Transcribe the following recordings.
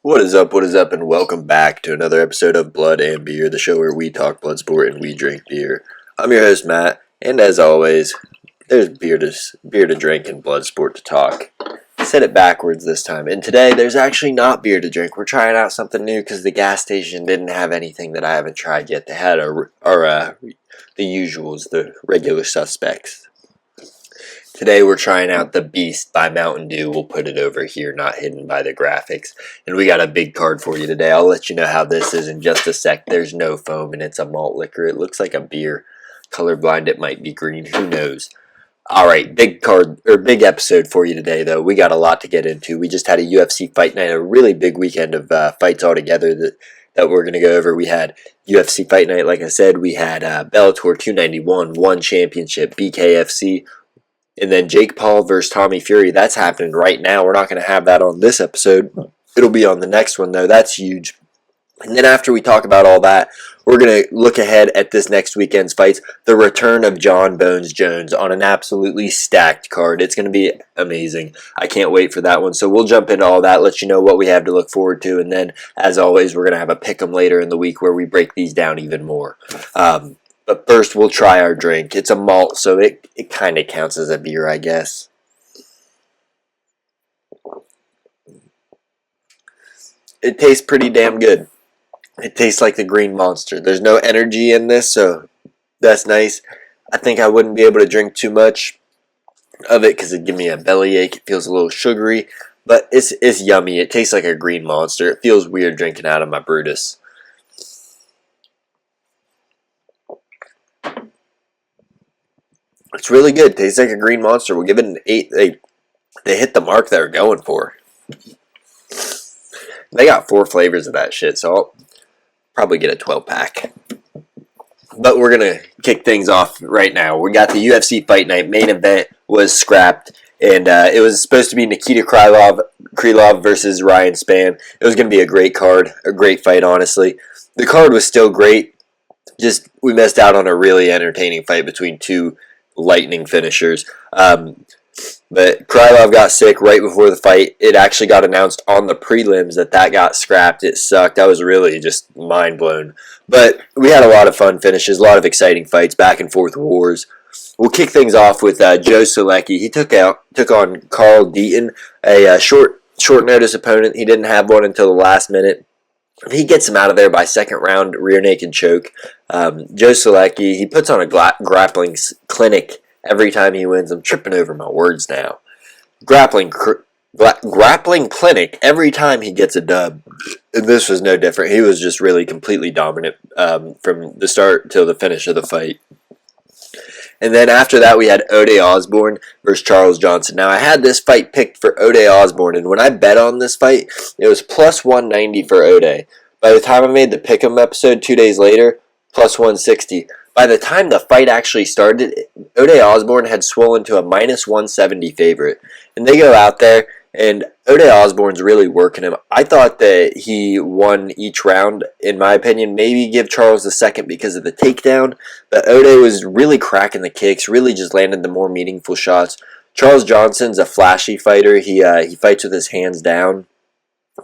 What is up, and welcome back to another episode of Blood and Beer, the show where we talk blood sport and we drink beer. I'm your host, Matt, and as always, there's beer to drink and blood sport to talk. I said it backwards this time, and today there's actually not beer to drink. We're trying out something new because the gas station didn't have anything that I haven't tried yet. They had the usuals, the regular suspects. Today we're trying out the Beast by Mountain Dew. We'll put it over here, not hidden by the graphics. And we got a big card for you today. I'll let you know how this is in just a sec. There's no foam and it's a malt liquor. It looks like a beer. Colorblind, it might be green. Who knows? Alright, big episode for you today though. We got a lot to get into. We just had a UFC fight night, a really big weekend of fights all together that we're going to go over. We had UFC fight night, like I said. We had Bellator 291, ONE Championship, BKFC. And then Jake Paul versus Tommy Fury. That's happening right now. We're not going to have that on this episode. It'll be on the next one, though. That's huge. And then after we talk about all that, we're going to look ahead at this next weekend's fights. The return of Jon Bones Jones on an absolutely stacked card. It's going to be amazing. I can't wait for that one. So we'll jump into all that, let you know what we have to look forward to. And then, as always, we're going to have a pick'em later in the week where we break these down even more. But first, we'll try our drink. It's a malt, so it kind of counts as a beer, I guess. It tastes pretty damn good. It tastes like the Green Monster. There's no energy in this, so that's nice. I think I wouldn't be able to drink too much of it because it'd give me a bellyache. It feels a little sugary, but it's yummy. It tastes like a Green Monster. It feels weird drinking out of my Brutus. It's really good. Tastes like a Green Monster. We'll give it an 8. They hit the mark they were going for. They got 4 flavors of that shit, so I'll probably get a 12-pack. But we're going to kick things off right now. We got the UFC Fight Night. Main event was scrapped, and it was supposed to be Nikita Krylov versus Ryan Spann. It was going to be a great card, a great fight, honestly. The card was still great. Just, we missed out on a really entertaining fight between two lightning finishers. But Krylov got sick right before the fight. It actually got announced on the prelims that got scrapped. It sucked. I was really just mind blown. But we had a lot of fun finishes, a lot of exciting fights, back and forth wars. We'll kick things off with Joe Solecki. He took on Carl Deaton, a short notice opponent. He didn't have one until the last minute. He gets him out of there by second round rear naked choke. Joe Solecki, he puts on a grappling clinic every time he wins. I'm tripping over my words now. Grappling clinic every time he gets a dub. And this was no different. He was just really completely dominant from the start till the finish of the fight. And then after that, we had Ode Osborne versus Charles Johnson. Now, I had this fight picked for Ode Osborne, and when I bet on this fight, it was plus 190 for Ode. By the time I made the Pick'em episode 2 days later, plus 160. By the time the fight actually started, Ode Osborne had swollen to a minus 170 favorite. And they go out there, and Ode Osborne's really working him. I thought that he won each round, in my opinion. Maybe give Charles the second because of the takedown. But Ode was really cracking the kicks, really just landed the more meaningful shots. Charles Johnson's a flashy fighter. He fights with his hands down.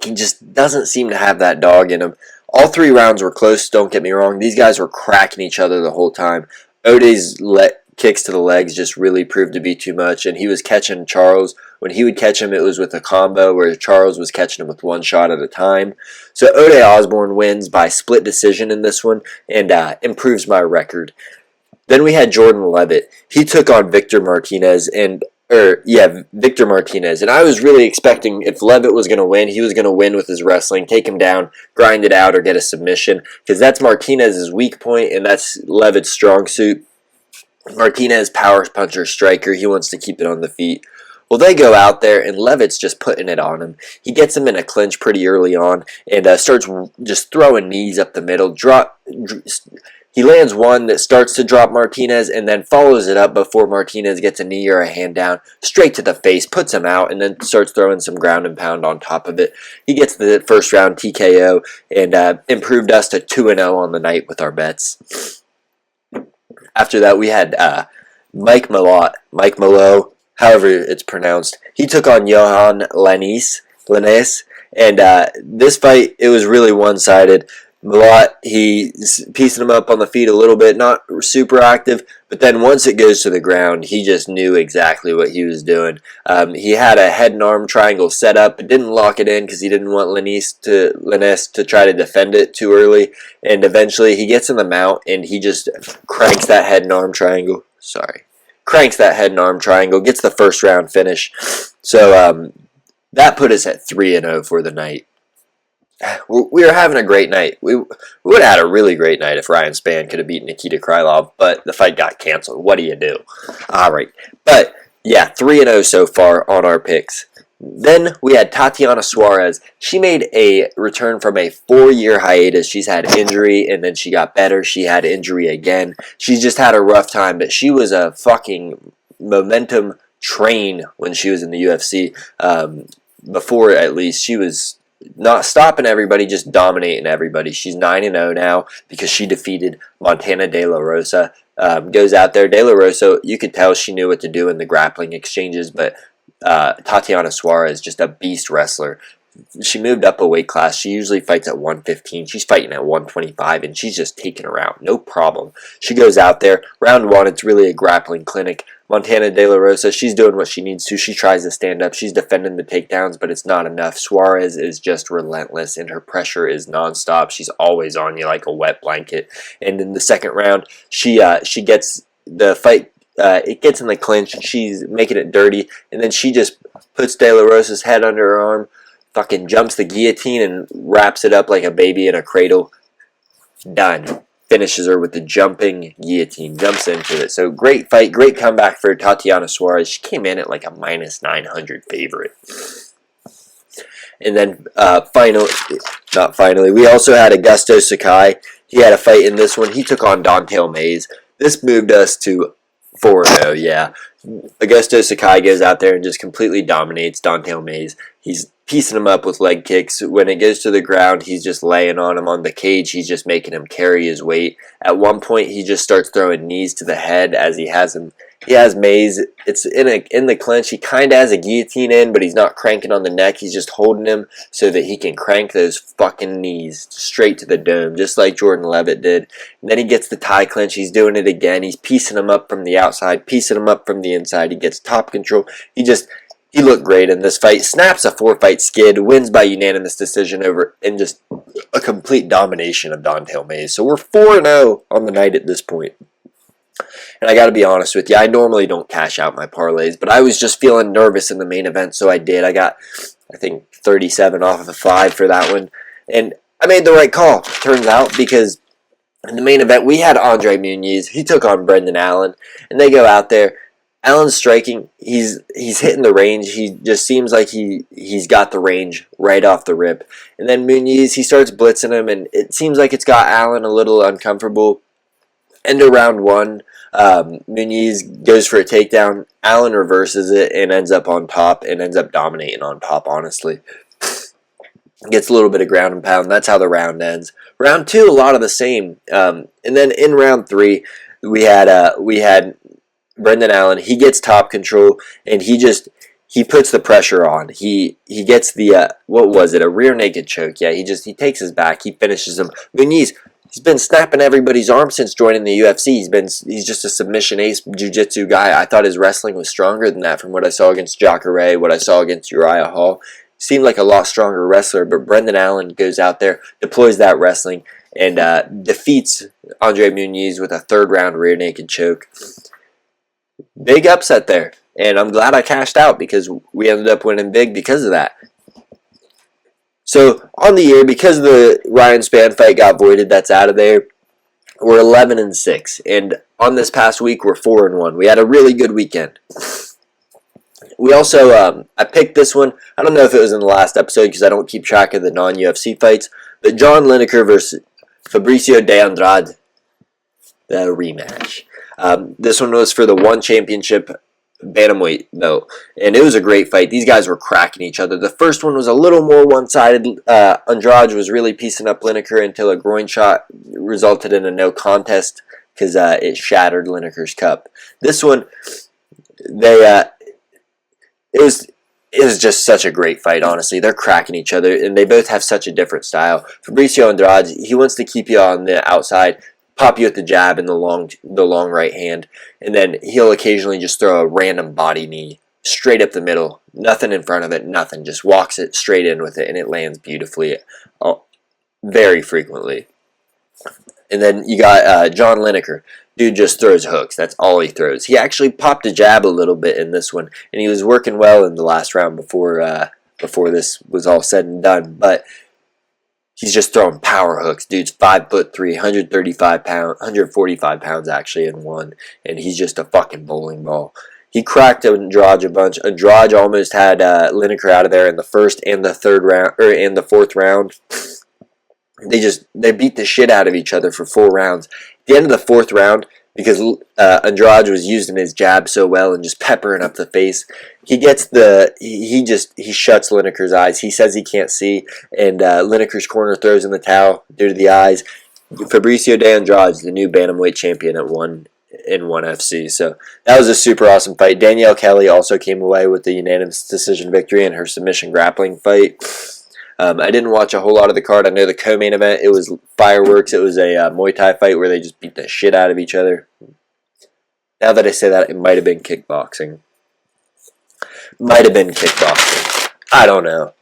He just doesn't seem to have that dog in him. All 3 rounds were close, don't get me wrong. These guys were cracking each other the whole time. Ode's kicks to the legs just really proved to be too much, and he was catching Charles. When he would catch him, it was with a combo, where Charles was catching him with one shot at a time. So Ode Osborne wins by split decision in this one, and improves my record. Then we had Jordan Levitt. He took on Victor Martinez, Victor Martinez. And I was really expecting if Levitt was going to win, he was going to win with his wrestling, take him down, grind it out, or get a submission, because that's Martinez's weak point, and that's Levitt's strong suit. Martinez, power puncher, striker. He wants to keep it on the feet. Well, they go out there, and Levitt's just putting it on him. He gets him in a clinch pretty early on, and starts just throwing knees up the middle. He lands one that starts to drop Martinez, and then follows it up before Martinez gets a knee or a hand down, straight to the face, puts him out, and then starts throwing some ground and pound on top of it. He gets the first round TKO, and improved us to 2-0 on the night with our bets. After that, we had Mike Malott, however it's pronounced. He took on JON, and this fight, it was really one-sided. Malott, he's piecing him up on the feet a little bit, not super active, but then once it goes to the ground, he just knew exactly what he was doing. He had a head and arm triangle set up, but didn't lock it in because he didn't want Lanez to try to defend it too early, and eventually he gets in the mount, and he just cranks that head and arm triangle. Cranks that head and arm triangle, gets the first round finish. So that put us at 3-0 for the night. We were having a great night. We would have had a really great night if Ryan Spann could have beaten Nikita Krylov, but the fight got canceled. What do you do? All right. But, yeah, 3-0 so far on our picks. Then we had Tatiana Suarez. She made a return from a 4-year hiatus. She's had injury, and then she got better. She had injury again. She's just had a rough time, but she was a fucking momentum train when she was in the UFC. Before, at least, she was not stopping everybody, just dominating everybody. She's 9-0 now because she defeated Montana De La Rosa. Goes out there. De La Rosa, you could tell she knew what to do in the grappling exchanges, but Tatiana Suarez, just a beast wrestler. She moved up a weight class. She usually fights at 115. She's fighting at 125, and she's just taking her out. No problem. She goes out there. Round one, it's really a grappling clinic. Montana De La Rosa, she's doing what she needs to. She tries to stand up. She's defending the takedowns, but it's not enough. Suarez is just relentless, and her pressure is nonstop. She's always on you like a wet blanket. And in the second round, she gets the fight. It gets in the clinch. She's making it dirty, and then she just puts De La Rosa's head under her arm, fucking jumps the guillotine, and wraps it up like a baby in a cradle. Done. Finishes her with the jumping guillotine, jumps into it. So great fight, great comeback for Tatiana Suarez. She came in at like a -900 favorite. And then finally, we also had Augusto Sakai. He had a fight in this one. He took on Don'Tale Mayes. This moved us to 4-0, yeah. Augusto Sakai goes out there and just completely dominates Don'Tale Mayes. He's piecing him up with leg kicks. When it goes to the ground, he's just laying on him on the cage. He's just making him carry his weight. At one point, he just starts throwing knees to the head as he has him. He has Mayes. It's in the clinch. He kind of has a guillotine in, but he's not cranking on the neck. He's just holding him so that he can crank those fucking knees straight to the dome, just like Jordan Levitt did. And then he gets the tie clinch. He's doing it again. He's piecing him up from the outside, piecing him up from the inside. He gets top control. He looked great in this fight. Snaps a 4-fight skid, wins by unanimous decision over, and just a complete domination of Don'Tale Mayes. So we're 4-0 on the night at this point. And I got to be honest with you, I normally don't cash out my parlays, but I was just feeling nervous in the main event, so I did. I got, I think, 37 off of the 5 for that one. And I made the right call, turns out, because in the main event, we had Andre Muniz. He took on Brendan Allen, and they go out there. Allen's striking. He's hitting the range. He just seems like he's got the range right off the rip. And then Muniz, he starts blitzing him, and it seems like it's got Allen a little uncomfortable. End of round one, Muniz goes for a takedown. Allen reverses it and ends up on top and ends up dominating on top, honestly. Gets a little bit of ground and pound. That's how the round ends. Round two, a lot of the same. And then in round three, we had Brendan Allen. He gets top control, and he puts the pressure on. He gets the what was it? A rear naked choke. Yeah, he takes his back. He finishes him. Muniz, he's been snapping everybody's arm since joining the UFC. He's just a submission ace jiu-jitsu guy. I thought his wrestling was stronger than that from what I saw against Jacare, what I saw against Uriah Hall. Seemed like a lot stronger wrestler, but Brendan Allen goes out there, deploys that wrestling, and defeats Andre Muniz with a third-round rear naked choke. Big upset there, and I'm glad I cashed out because we ended up winning big because of that. So, on the year, because the Ryan Spann fight got voided, that's out of there, we're 11-6, and on this past week, we're 4-1. We had a really good weekend. We also, I picked this one, I don't know if it was in the last episode because I don't keep track of the non-UFC fights, but John Lineker versus Fabricio de Andrade, the rematch. This one was for the ONE Championship bantamweight belt, and it was a great fight. These guys were cracking each other. The first one was a little more one-sided. Andrade was really piecing up Lineker until a groin shot resulted in a no contest because it shattered Lineker's cup. This one, it was just such a great fight, honestly. They're cracking each other, and they both have such a different style. Fabricio Andrade, he wants to keep you on the outside, pop you with the jab and the long right hand, and then he'll occasionally just throw a random body knee straight up the middle. Nothing in front of it, nothing. Just walks it straight in with it, and it lands beautifully very frequently. And then you got John Lineker. Dude just throws hooks. That's all he throws. He actually popped a jab a little bit in this one, and he was working well in the last round before this was all said and done. But he's just throwing power hooks. Dude's 5'3", 135 pounds, 145 pounds actually in one, and he's just a fucking bowling ball. He cracked Andrade a bunch. Andrade almost had Lineker out of there in the first and the third round, or in the fourth round. They beat the shit out of each other for 4 rounds. At the end of the fourth round, because Andrade was using his jab so well and just peppering up the face, he shuts Lineker's eyes. He says he can't see, and Lineker's corner throws in the towel due to the eyes. Fabricio de Andrade is the new bantamweight champion at ONE FC. So that was a super awesome fight. Danielle Kelly also came away with the unanimous decision victory in her submission grappling fight. I didn't watch a whole lot of the card. I know the co-main event, it was fireworks. It was a Muay Thai fight where they just beat the shit out of each other. Now that I say that, it might have been kickboxing. I don't know.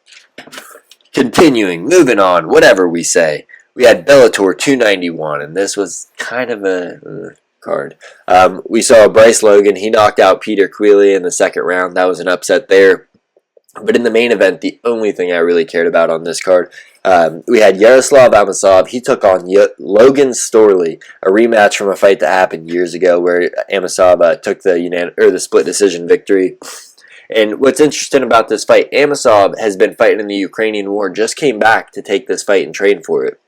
Continuing, moving on, whatever we say. We had Bellator 291, and this was kind of a card. We saw Bryce Logan. He knocked out Peter Queally in the second round. That was an upset there. But in the main event, the only thing I really cared about on this card, we had Yaroslav Amosov. He took on Logan Storley, a rematch from a fight that happened years ago where Amosov took the split decision victory. And what's interesting about this fight, Amosov has been fighting in the Ukrainian war, just came back to take this fight and train for it.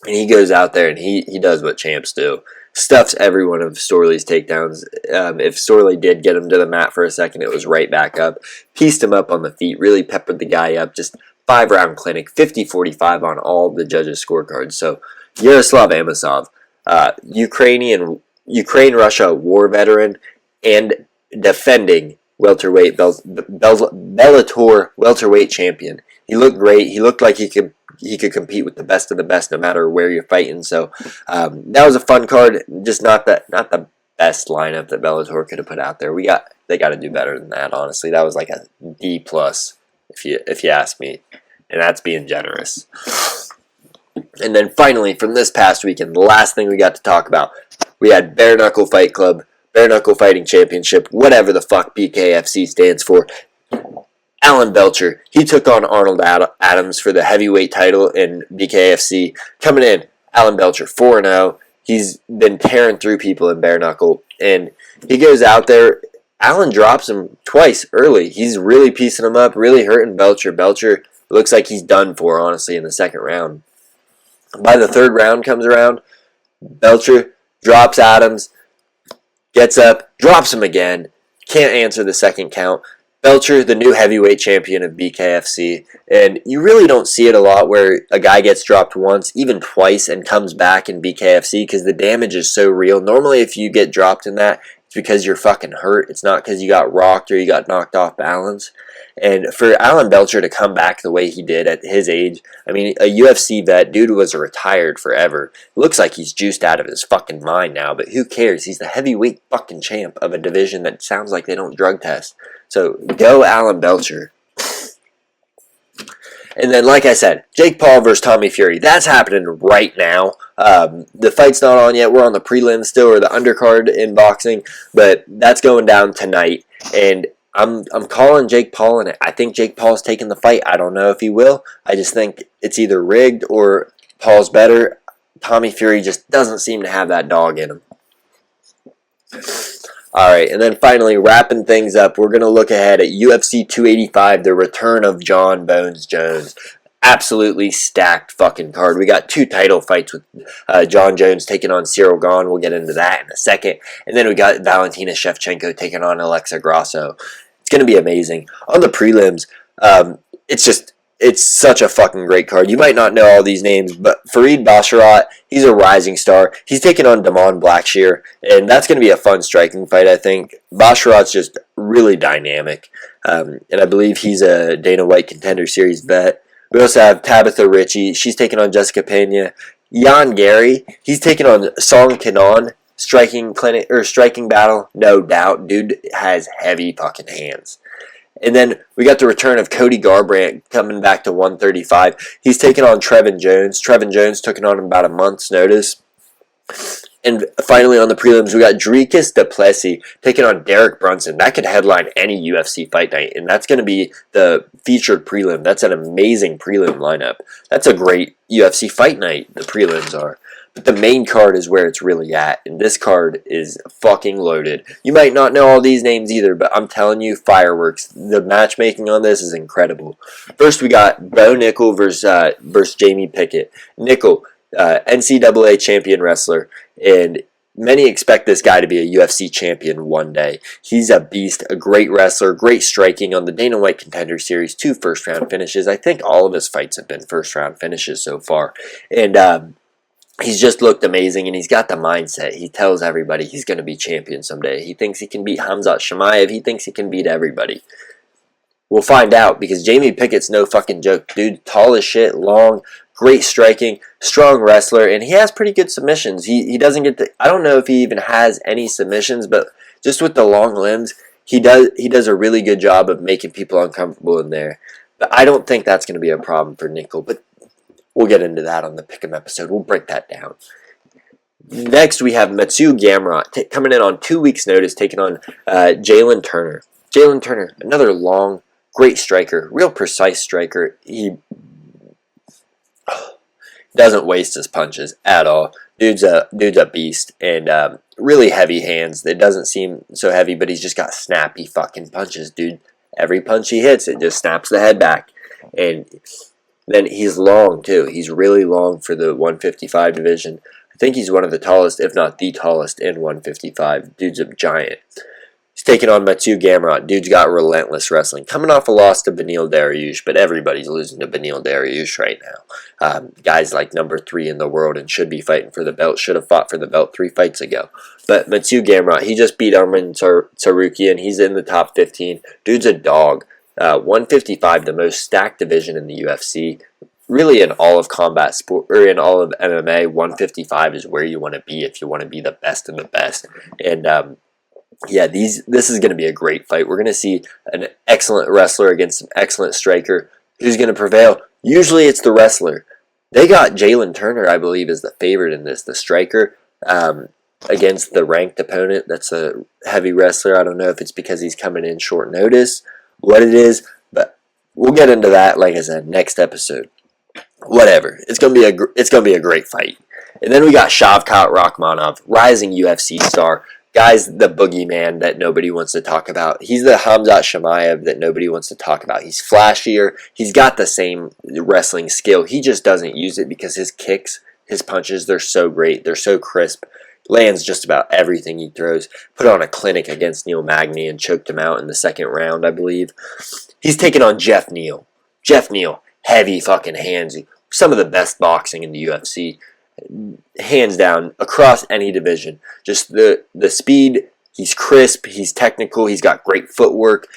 And he goes out there and he does what champs do. Stuffs every one of Storley's takedowns. If Storley did get him to the mat for a second, it was right back up. Pieced him up on the feet, really peppered the guy up. Just 5-round clinic, 50-45 on all the judges' scorecards. So Yaroslav Amosov, Ukraine-Russia war veteran and defending Bellator welterweight champion. He looked great. He looked like he could compete with the best of the best no matter where you're fighting. So that was a fun card. Just not the best lineup that Bellator could have put out there. They got to do better than that, honestly. That was like a D+ if you ask me, and that's being generous. And then finally, from this past weekend, the last thing we got to talk about, we had Bare Knuckle Fight Club, Bare Knuckle Fighting Championship, whatever the fuck BKFC stands for. Alan Belcher, he took on Arnold Adams for the heavyweight title in BKFC. Coming in, Alan Belcher, 4-0. He's been tearing through people in bare knuckle. And he goes out there. Alan drops him twice early. He's really piecing him up, really hurting Belcher. Belcher looks like he's done for, honestly, in the second round. By the third round comes around, Belcher drops Adams, gets up, drops him again. Can't answer the second count. Belcher, the new heavyweight champion of BKFC, and you really don't see it a lot where a guy gets dropped once, even twice, and comes back in BKFC because the damage is so real. Normally, if you get dropped in that, it's because you're fucking hurt. It's not because you got rocked or you got knocked off balance. And for Alan Belcher to come back the way he did at his age, I mean, a UFC vet, dude was retired forever. Looks like he's juiced out of his fucking mind now, but who cares? He's the heavyweight fucking champ of a division that sounds like they don't drug test. So, go Alan Belcher. And then, like I said, Jake Paul versus Tommy Fury. That's happening right now. The fight's not on yet. We're on the prelims still, or the undercard in boxing. But that's going down tonight. And I'm calling Jake Paul, and I think Jake Paul's taking the fight. I don't know if he will. I just think it's either rigged or Paul's better. Tommy Fury just doesn't seem to have that dog in him. Alright, and then finally, wrapping things up, we're going to look ahead at UFC 285, the return of Jon Bones Jones. Absolutely stacked fucking card. We got 2 title fights with Jon Jones taking on Cyril Gane. We'll get into that in a second. And then we got Valentina Shevchenko taking on Alexa Grasso. It's going to be amazing. On the prelims, it's such a fucking great card. You might not know all these names, but Farid Basharat, he's a rising star. He's taking on Damon Blackshear, and that's going to be a fun striking fight, I think. Basharat's just really dynamic. And I believe he's a Dana White Contender Series vet. We also have Tabitha Ritchie. She's taking on Jessica Pena. Jan Gary, he's taking on Song Kanon. Striking battle, no doubt. Dude has heavy fucking hands. And then we got the return of Cody Garbrandt coming back to 135. He's taking on Trevin Jones. Trevin Jones took it on about a month's notice. And finally on the prelims, we got Dricus du Plessis taking on Derek Brunson. That could headline any UFC fight night, and that's going to be the featured prelim. That's an amazing prelim lineup. That's a great UFC fight night, the prelims are. But the main card is where it's really at, and this card is fucking loaded. You might not know all these names either, but I'm telling you, fireworks. The matchmaking on this is incredible. First, we got Bo Nickel versus Jamie Pickett. Nickel, NCAA champion wrestler, and many expect this guy to be a UFC champion one day. He's a beast, a great wrestler, great striking on the Dana White Contender Series, 2 first-round finishes. I think all of his fights have been first-round finishes so far. And he's just looked amazing, and he's got the mindset. He tells everybody he's going to be champion someday. He thinks he can beat Khamzat Chimaev. He thinks he can beat everybody. We'll find out, because Jamie Pickett's no fucking joke. Dude, tall as shit, long, great striking, strong wrestler, and he has pretty good submissions. He doesn't get the... I don't know if he even has any submissions, but just with the long limbs, he does a really good job of making people uncomfortable in there. But I don't think that's going to be a problem for Nickel, but we'll get into that on the Pick'em episode. We'll break that down. Next, we have Mathieu Gamrot coming in on 2 weeks' notice, taking on Jalen Turner. Jalen Turner, another long, great striker, real precise striker. He doesn't waste his punches at all. Dude's a beast, and really heavy hands. It doesn't seem so heavy, but he's just got snappy fucking punches, dude. Every punch he hits, it just snaps the head back. And then he's long, too. He's really long for the 155 division. I think he's one of the tallest, if not the tallest, in 155. Dude's a giant. He's taking on Mathieu Gamrot. Dude's got relentless wrestling. Coming off a loss to Beneil Dariush, but everybody's losing to Beneil Dariush right now. Guy's like number 3 in the world and should be fighting for the belt. Should have fought for the belt 3 fights ago. But Mathieu Gamrot, he just beat Arman Tsarukyan. He's in the top 15. Dude's a dog. 155, the most stacked division in the UFC. Really, in all of combat sport, or in all of MMA, 155 is where you want to be if you want to be the best of the best. And yeah, this is going to be a great fight. We're going to see an excellent wrestler against an excellent striker. Who's going to prevail? Usually, it's the wrestler. They got Jalen Turner, I believe, as the favorite in this. The striker against the ranked opponent. That's a heavy wrestler. I don't know if it's because he's coming in short notice, what it is, but we'll get into that, like I said, next episode. Whatever. It's gonna be a great fight. And then we got Shavkat Rakhmonov, rising UFC star. Guy's the boogeyman that nobody wants to talk about. He's the Khamzat Chimaev that nobody wants to talk about. He's flashier. He's got the same wrestling skill. He just doesn't use it because his kicks, his punches, they're so great. They're so crisp. Lands just about everything he throws. Put on a clinic against Neil Magny and choked him out in the second round, I believe. He's taking on Jeff Neal. Jeff Neal, heavy fucking hands. Some of the best boxing in the UFC. Hands down, across any division. Just the speed, he's crisp, he's technical, he's got great footwork.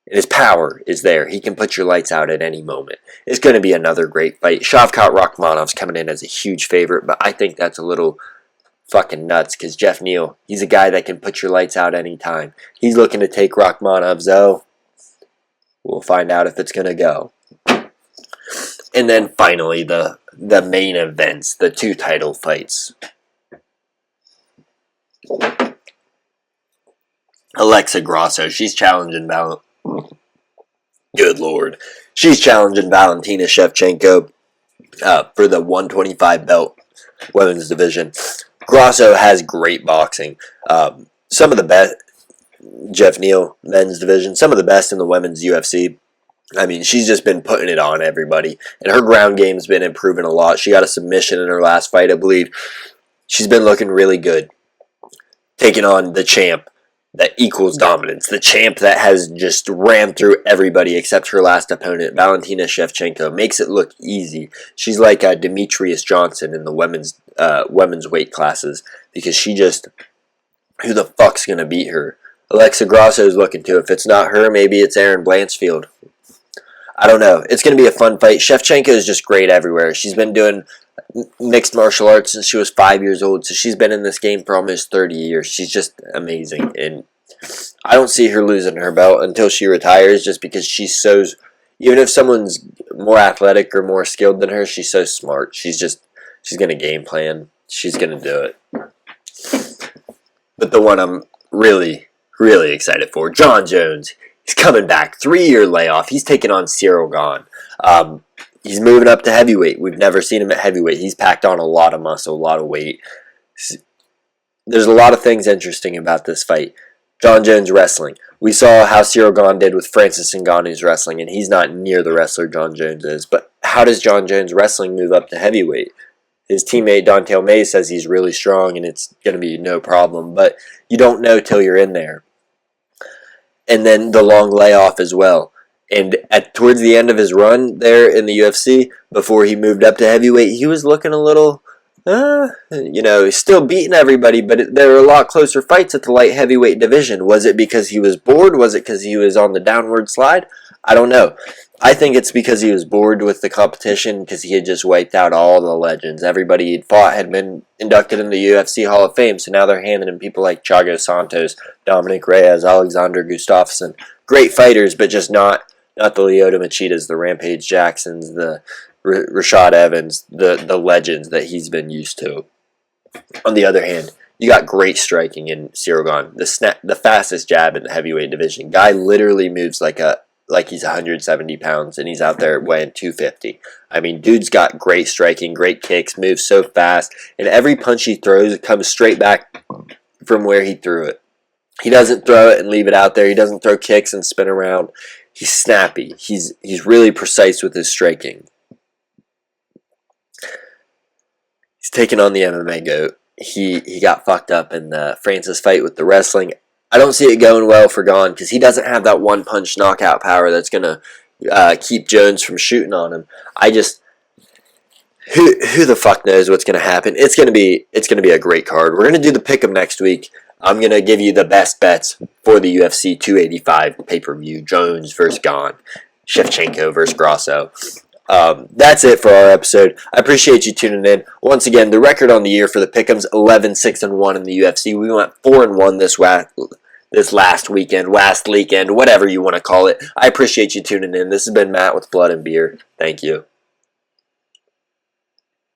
And his power is there. He can put your lights out at any moment. It's going to be another great fight. Shavkat Rakhmonov's coming in as a huge favorite, but I think that's a little fucking nuts because Jeff Neal, he's a guy that can put your lights out anytime. He's looking to take Rakhmonov's O. We'll find out if it's going to go. And then finally, the main events, the 2 title fights. Alexa Grasso, she's challenging Good Lord. She's challenging Valentina Shevchenko for the 125 belt women's division. Grasso has great boxing. Some of the best, Jeff Neal, men's division, some of the best in the women's UFC. I mean, she's just been putting it on everybody. And her ground game's been improving a lot. She got a submission in her last fight, I believe. She's been looking really good. Taking on the champ that equals dominance. The champ that has just ran through everybody except her last opponent, Valentina Shevchenko. Makes it look easy. She's like Demetrius Johnson in the women's weight classes. Because she just... Who the fuck's going to beat her? Alexa Grasso is looking to. If it's not her, maybe it's Erin Blanchfield. I don't know. It's going to be a fun fight. Shevchenko is just great everywhere. She's been doing mixed martial arts since she was 5 years old, so she's been in this game for almost 30 years. She's just amazing, and I don't see her losing her belt until she retires, just because she's so, even if someone's more athletic or more skilled than her, she's so smart. She's going to game plan. She's going to do it. But the one I'm really, really excited for, Jon Jones. He's coming back. 3-year layoff. He's taking on Cyril Gane. He's moving up to heavyweight. We've never seen him at heavyweight. He's packed on a lot of muscle, a lot of weight. There's a lot of things interesting about this fight. Jon Jones wrestling. We saw how Cyril Gane did with Francis Ngannou's wrestling, and he's not near the wrestler Jon Jones is. But how does Jon Jones wrestling move up to heavyweight? His teammate Dante May says he's really strong and it's going to be no problem, but you don't know till you're in there. And then the long layoff as well. And towards the end of his run there in the UFC, before he moved up to heavyweight, he was looking a little, he's still beating everybody, but there were a lot closer fights at the light heavyweight division. Was it because he was bored? Was it because he was on the downward slide? I don't know. I think it's because he was bored with the competition, because he had just wiped out all the legends. Everybody he'd fought had been inducted in the UFC Hall of Fame, so now they're handing him people like Thiago Santos, Dominic Reyes, Alexander Gustafsson. Great fighters, but just not the Lyoto Machidas, the Rampage Jacksons, the Rashad Evans, the legends that he's been used to. On the other hand, you got great striking in Cyril Gane. The fastest jab in the heavyweight division. Guy literally moves like he's 170 pounds, and he's out there weighing 250. I mean, dude's got great striking, great kicks, moves so fast, and every punch he throws comes straight back from where he threw it. He doesn't throw it and leave it out there. He doesn't throw kicks and spin around. He's snappy. He's really precise with his striking. He's taking on the MMA GOAT. He got fucked up in the Francis fight with the wrestling. I don't see it going well for Gane, because he doesn't have that one-punch knockout power that's going to keep Jones from shooting on him. Who the fuck knows what's going to happen? It's going to be a great card. We're going to do the pick'em next week. I'm going to give you the best bets for the UFC 285 pay-per-view. Jones versus Gane. Shevchenko versus Grasso. That's it for our episode. I appreciate you tuning in. Once again, the record on the year for the pick'ems, 11-6-1 in the UFC. We went 4-1 this last weekend, whatever you want to call it. I appreciate you tuning in. This has been Matt with Blood and Beer. Thank you.